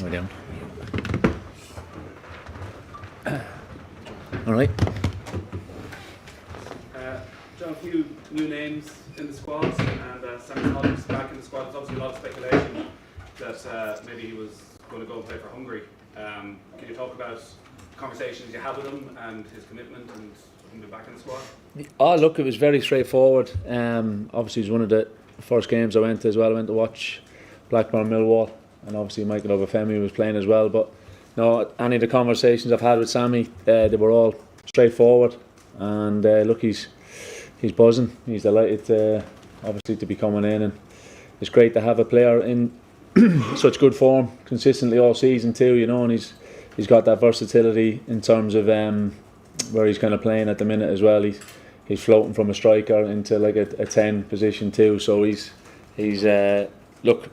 We're down. All right. John, a few new names in the squad, and Sam Collins back in the squad. There's obviously a lot of speculation that maybe he was going to go and play for Hungary. Can you talk about conversations you had with him and his commitment and him being back in the squad? Oh, look, it was very straightforward. Obviously, it was one of the first games I went to as well. I went to watch Blackburn Millwall, and obviously Michael Obafemi was playing as well. But no, any of the conversations I've had with Sammy, they were all straightforward. And look, he's buzzing. He's delighted, obviously, to be coming in, and it's great to have a player in such good form consistently all season too. You know, and he's got that versatility in terms of where he's kind of playing at the minute as well. He's floating from a striker into like a 10 position too. So he's look,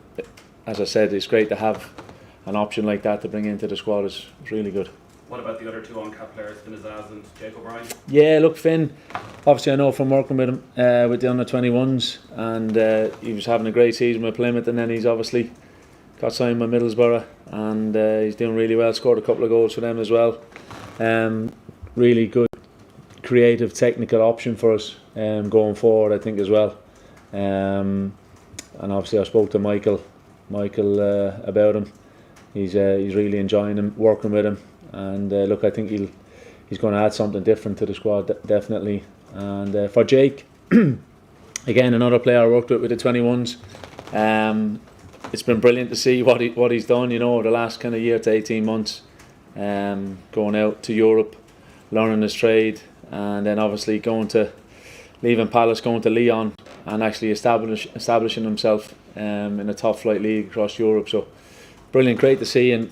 as I said, it's great to have an option like that to bring into the squad. It's really good. What about the other two on-cap players, Finn Azaz and Jake O'Brien? Yeah, look, Finn, obviously I know from working with him with the under-21s, and he was having a great season with Plymouth, and then he's obviously got signed by Middlesbrough, and he's doing really well, scored a couple of goals for them as well. Really good, creative, technical option for us going forward, I think, as well. And obviously I spoke to Michael about him. He's really enjoying him, working with him. And look, I think he's going to add something different to the squad, definitely. And for Jake, again, another player I worked with the 21s. It's been brilliant to see what he's done, you know, over the last kind of year to 18 months. Going out to Europe, learning his trade, and then obviously leaving Palace, going to Lyon, and actually establishing himself in a top flight league across Europe. So brilliant, great to see. And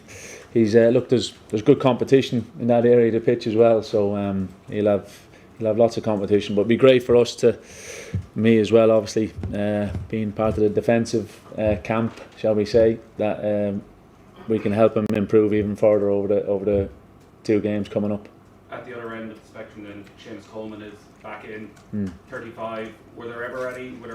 he's look, there's good competition in that area of the pitch as well, so he'll have lots of competition, but it'd be great for us me as well, obviously, being part of the defensive camp, shall we say, that we can help him improve even further over the 2 games coming up. At the other end of the spectrum then, Seamus Coleman is back in, 35. Were there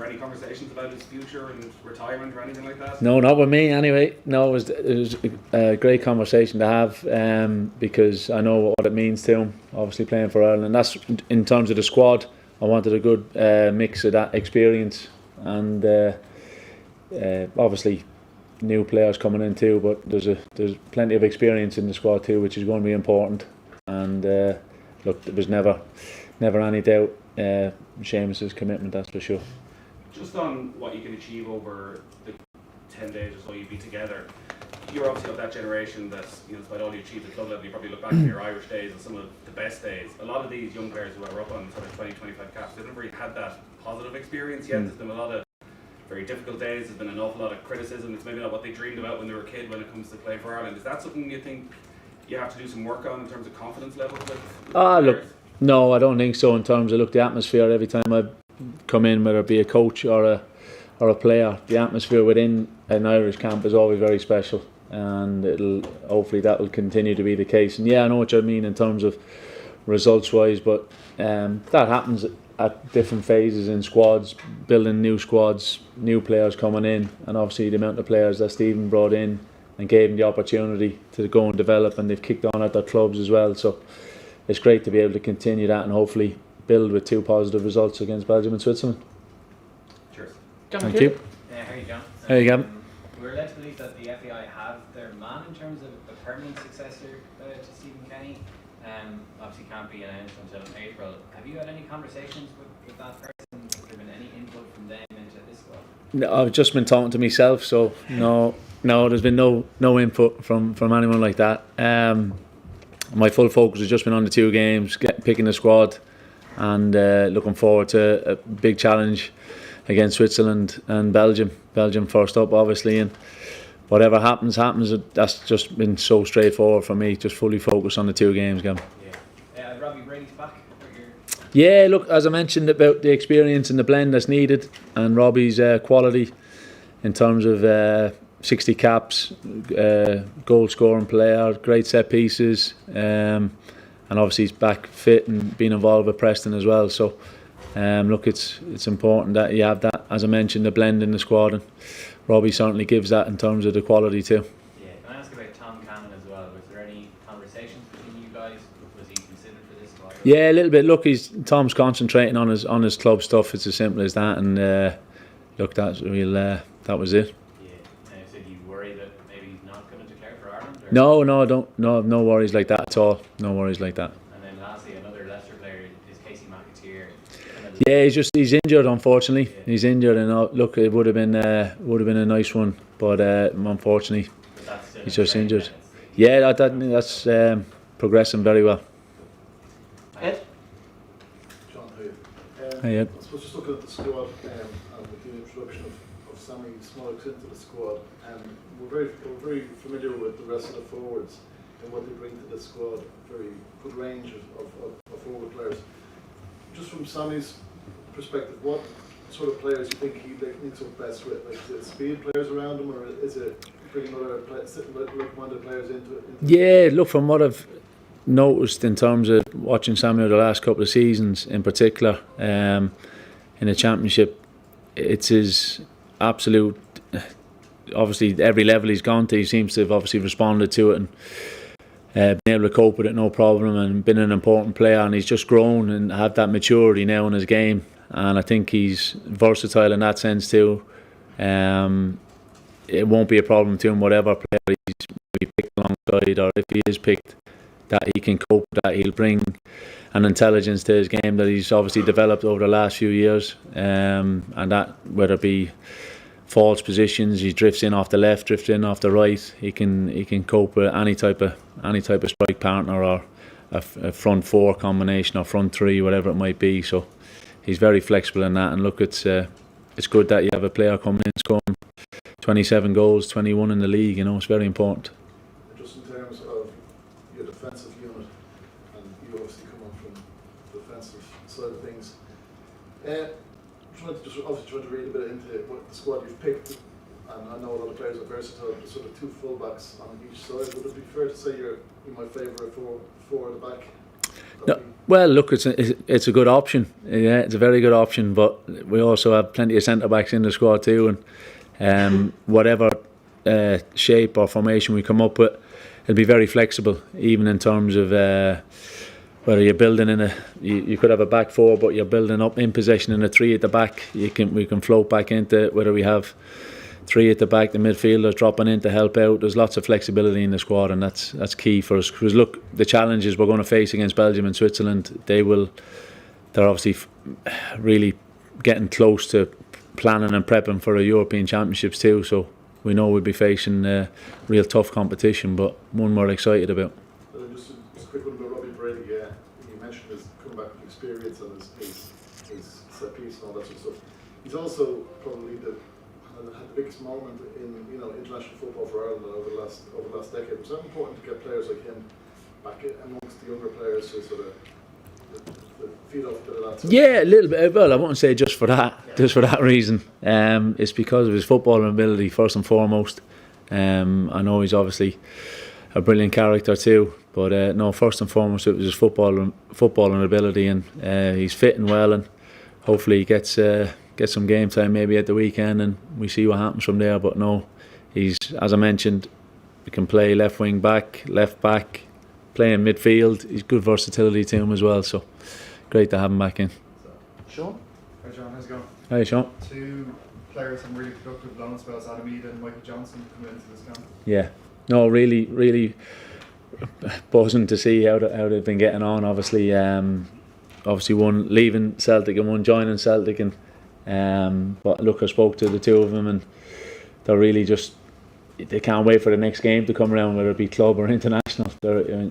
any conversations about his future and retirement or anything like that? No, not with me anyway. No, it was a great conversation to have, because I know what it means to him, obviously playing for Ireland. And that's in terms of the squad. I wanted a good mix of that experience, and obviously new players coming in too, but there's plenty of experience in the squad too, which is going to be important. And look, there was never any doubt Seamus's commitment, that's for sure. Just on what you can achieve over the 10 days or so you'd be together, you're obviously of that generation that, you know, despite all you achieved at club level, you probably look back to your Irish days and some of the best days. A lot of these young players who are up on sort of 20-25 caps, they've never really had that positive experience yet. There's been a lot of very difficult days, there's been an awful lot of criticism. It's maybe not what they dreamed about when they were a kid when it comes to playing for Ireland. Is that something you think you have to do some work on in terms of confidence level with look, no, I don't think so. In terms of the atmosphere, every time I come in, whether it be a coach or a player, the atmosphere within an Irish camp is always very special, and hopefully that will continue to be the case. And yeah, I know what you mean in terms of results wise, but that happens at different phases in squads, building new squads, new players coming in, and obviously the amount of players that Stephen brought in and gave them the opportunity to go and develop, and they've kicked on at their clubs as well. So it's great to be able to continue that and hopefully build with 2 positive results against Belgium and Switzerland. Cheers. John, Thank you. How are you, John? There you go. We're led to believe that the FAI have their man in terms of a permanent successor to Stephen Kenny. Obviously can't be announced until April. Have you had any conversations with that person? Has there been any input from them into this squad? No, I've just been talking to myself, so no, there's been no input from anyone like that. My full focus has just been on the 2 games, picking the squad, and looking forward to a big challenge against Switzerland and Belgium. Belgium first up, obviously, and whatever happens. That's just been so straightforward for me. Just fully focused on the 2 games, Gavin. Yeah. Robbie Brady's back. Yeah, look, as I mentioned about the experience and the blend that's needed, and Robbie's quality in terms of 60 caps, goal scoring player, great set pieces, and obviously he's back fit and being involved with Preston as well. So look, it's important that you have that, as I mentioned, the blend in the squad, and Robbie certainly gives that in terms of the quality too. Yeah, can I ask about Yeah, a little bit. Look, Tom's concentrating on his club stuff. It's as simple as that. And look, that was it. Yeah. So do you worry that maybe he's not going to declare for Ireland? Or? No, I don't. No worries like that at all. No worries like that. And then lastly, another Leicester player is Casey McAteer. Yeah, he's injured. Unfortunately, Yeah. he's injured, and look, it would have been a nice one, but unfortunately, he's just injured. Yeah, that's progressing very well. Ed? John, hi. Hey, Ed. I suppose just looking at the squad and with the introduction of Sammy Smolix into the squad, we're very familiar with the rest of the forwards and what they bring to the squad. Very good range of forward players. Just from Sammy's perspective, what sort of players do you think he links up best with? Like, is it speed players around him, or is it bringing other like-minded players into it? Yeah, look, from what I've noticed in terms of watching Sammy over the last couple of seasons, in particular, in the Championship, it's his absolute. Obviously, every level he's gone to, he seems to have obviously responded to it and been able to cope with it no problem, and been an important player. And he's just grown and have that maturity now in his game. And I think he's versatile in that sense too. It won't be a problem to him whatever player he's maybe picked alongside, or if he is picked, that he can cope with that. He'll bring an intelligence to his game that he's obviously developed over the last few years, and that whether it be false positions, he drifts in off the left, drifts in off the right. He can cope with any type of strike partner, or a front four combination, or front three, whatever it might be. So he's very flexible in that. And look, it's good that you have a player coming in scoring 27 goals, 21 in the league. You know, it's very important. Just in terms of your defensive unit, and you obviously come up from the defensive side of things. Trying to read a bit into what the squad you've picked, and I know a lot of players are versatile, but sort of two fullbacks on each side. Would it be fair to say you might favour a four at the back? No, well, look, it's a good option. Yeah, it's a very good option. But we also have plenty of centre backs in the squad too, and whatever shape or formation we come up with, it'll be very flexible. Even in terms of whether you're building you could have a back four, but you're building up in possession in a three at the back. We can float back into whether we have three at the back, the midfielders dropping in to help out. There's lots of flexibility in the squad, and that's key for us. Because look, the challenges we're going to face against Belgium and Switzerland, they're obviously really getting close to planning and prepping for the European Championships too. So we know we'll be facing real tough competition, but one we're excited about. Just a quick one about Robbie Brady. You mentioned his comeback experience and his set piece and all that sort of stuff. He's also probably had the biggest moment in international football for Ireland over the last decade. Was that important to get players like him back amongst the younger players to sort of feed off a bit of that? Yeah, a little bit. Well, I wouldn't say just for that reason. It's because of his footballing ability first and foremost. I know he's obviously a brilliant character too, but no, first and foremost it was his footballing ability, and he's fitting well, and hopefully he gets some game time maybe at the weekend, and we see what happens from there. But no, he's, as I mentioned, he can play left wing back, left back, playing midfield. He's good versatility to him as well, so great to have him back in. Sean? Hi John, how's it going? Hi Sean. Two players from really productive loan spells, Adam Eade and Michael Johnson, come into this camp. Yeah, no, really buzzing to see how they've been getting on. Obviously, one leaving Celtic and one joining Celtic, and but look, I spoke to the two of them, and they're really they can't wait for the next game to come around, whether it be club or international.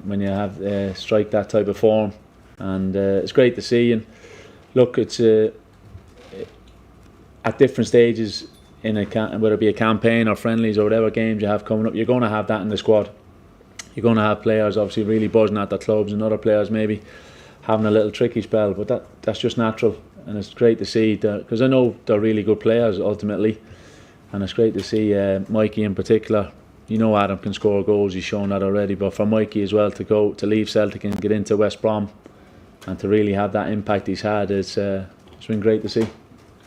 When you have strike that type of form, and it's great to see. And look, it's at different stages in whether it be a campaign or friendlies or whatever games you have coming up, you're going to have that in the squad. You're going to have players obviously really buzzing at their clubs, and other players maybe having a little tricky spell, but that's just natural, and it's great to see because I know they're really good players ultimately, and it's great to see Mikey in particular. You know, Adam can score goals, he's shown that already, but for Mikey as well to leave Celtic and get into West Brom and to really have that impact he's had, it's been great to see.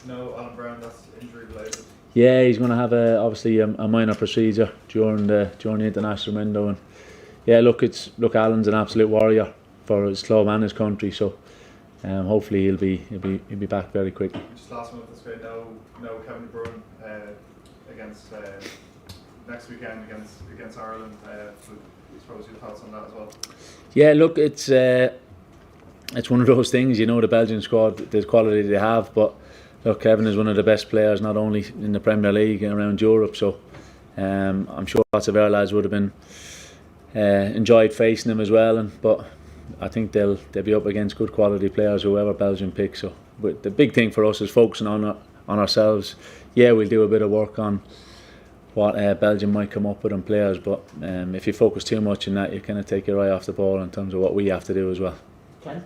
No, Alan Brown, that's injury related. Yeah, he's going to have obviously a minor procedure during the international window, and yeah, look, Alan's an absolute warrior for his club and his country. So hopefully he'll be back very quickly. Just last one, this way now Kevin De Bruyne against next weekend against Ireland. So I suppose your thoughts on that as well. Yeah, look, it's one of those things, you know, the Belgian squad, the quality they have, but look, Kevin is one of the best players not only in the Premier League and around Europe, so I'm sure lots of our lads would have been enjoyed facing him as well, but I think they'll be up against good quality players whoever Belgium picks. So but the big thing for us is focusing on ourselves. Yeah, we'll do a bit of work on what Belgium might come up with in players, but if you focus too much on that, you kind of take your eye off the ball in terms of what we have to do as well. Ken?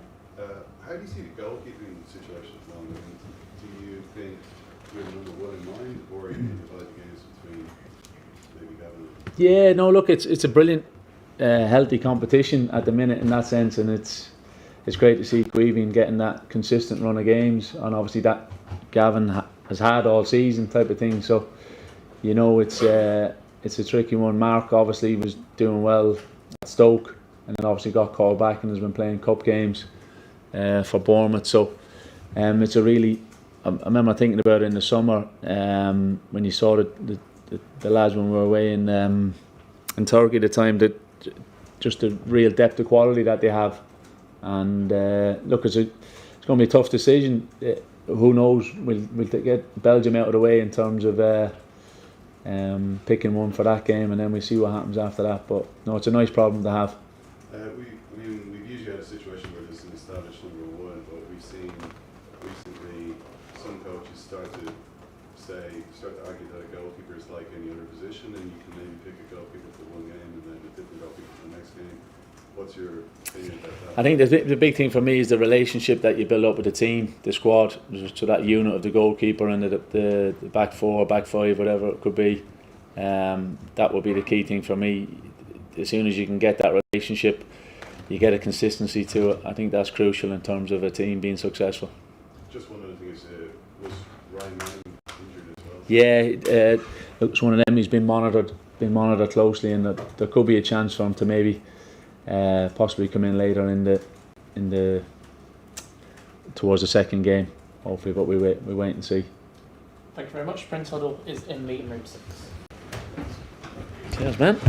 How do you see the goalkeeping situation at the moment? Do you think you have number one in mind, or are you going to divide the games between maybe Gavin? Yeah, no, look, it's a brilliant, healthy competition at the minute in that sense, and it's great to see Guivian getting that consistent run of games, and obviously that Gavin has had all season type of thing. So, you know, it's a tricky one. Mark obviously was doing well at Stoke, and then obviously got called back and has been playing cup games for Bournemouth. So it's a really, I remember thinking about it in the summer when you saw the lads when we were away in Turkey at the time, that just the real depth of quality that they have. And look, it's going to be a tough decision. Who knows? We'll get Belgium out of the way in terms of picking one for that game, and then we see what happens after that. But no, it's a nice problem to have. We've usually had a situation where there's an established number one, but we've seen recently some coaches start to argue that a goalkeeper is like any other position, and you can maybe pick a goalkeeper for one game and then a different goalkeeper for the next game. What's your opinion about that? I think the big thing for me is the relationship that you build up with the team, the squad, to that unit of the goalkeeper and the back four, back five, whatever it could be. That would be the key thing for me. As soon as you can get that relationship, you get a consistency to it. I think that's crucial in terms of a team being successful. Just one other thing is, was Ryan Mann injured as well? Yeah, it's one of them. He's been monitored closely, and there could be a chance for him to maybe possibly come in later in the towards the second game, hopefully. But we wait and see. Thank you very much. Prince Huddle is in meeting room 6. Cheers, man.